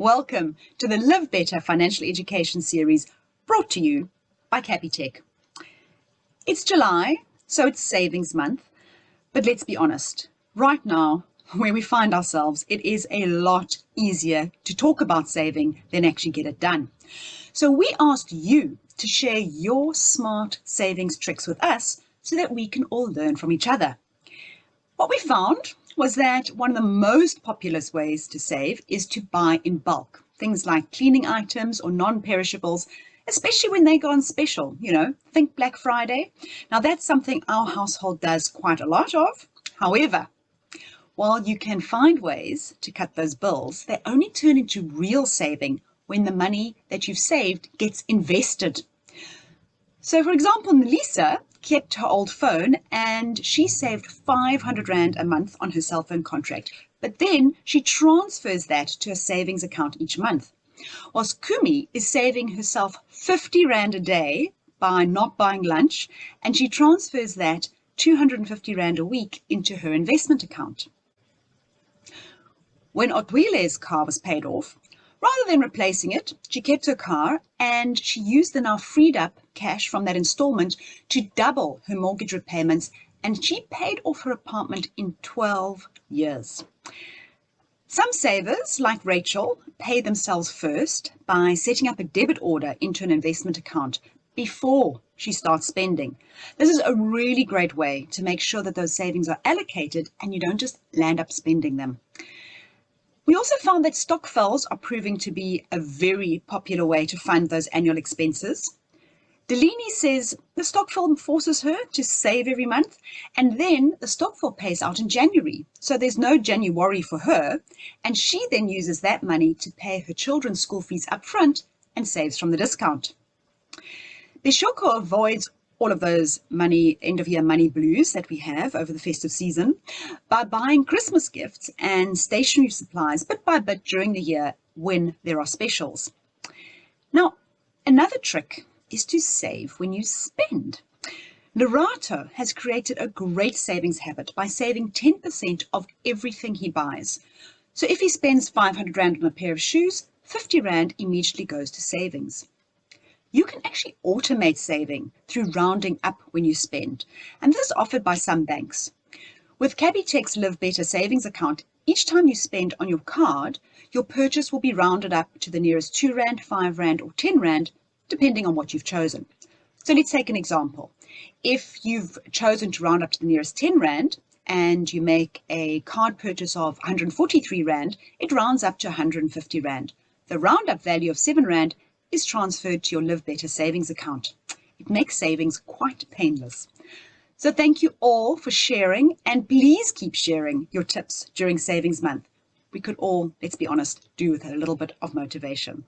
Welcome to the Live Better Financial Education series brought to you by Capitec. It's July, so it's savings month, but let's be honest, right now, where we find ourselves, it is a lot easier to talk about saving than actually get it done. So we asked you to share your smart savings tricks with us so that we can all learn from each other. What we found was that one of the most popular ways to save is to buy in bulk. Things like cleaning items or non-perishables, especially when they go on special, think Black Friday. Now that's something our household does quite a lot of. However, while you can find ways to cut those bills, they only turn into real saving when the money that you've saved gets invested. So for example, Melissa kept her old phone and she saved 500 Rand a month on her cell phone contract. But then she transfers that to a savings account each month. Whilst Kumi is saving herself 50 Rand a day by not buying lunch, and she transfers that 250 Rand a week into her investment account. When Otwile's car was paid off, rather than replacing it, she kept her car and she used the now freed up cash from that installment to double her mortgage repayments, and she paid off her apartment in 12 years. Some savers, like Rachel, pay themselves first by setting up a debit order into an investment account before she starts spending. This is a really great way to make sure that those savings are allocated and you don't just land up spending them. We also found that stokvels are proving to be a very popular way to fund those annual expenses. Delini says the stokvel forces her to save every month, and then the stokvel pays out in January. So there's no January for her, and she then uses that money to pay her children's school fees up front and saves from the discount. Bishoko avoids all of those end-of-year money blues that we have over the festive season by buying Christmas gifts and stationery supplies bit by bit during the year when there are specials. Now, another trick is to save when you spend. Lerato has created a great savings habit by saving 10% of everything he buys. So if he spends 500 Rand on a pair of shoes, 50 Rand immediately goes to savings. You can actually automate saving through rounding up when you spend, and this is offered by some banks. With Capitec's Live Better savings account, each time you spend on your card, your purchase will be rounded up to the nearest 2 Rand, 5 Rand or 10 Rand, depending on what you've chosen. So let's take an example. If you've chosen to round up to the nearest 10 Rand and you make a card purchase of 143 Rand, it rounds up to 150 Rand. The roundup value of 7 Rand is transferred to your Live Better savings account. It makes savings quite painless. So thank you all for sharing, and please keep sharing your tips during savings month. We could all, let's be honest, do with a little bit of motivation.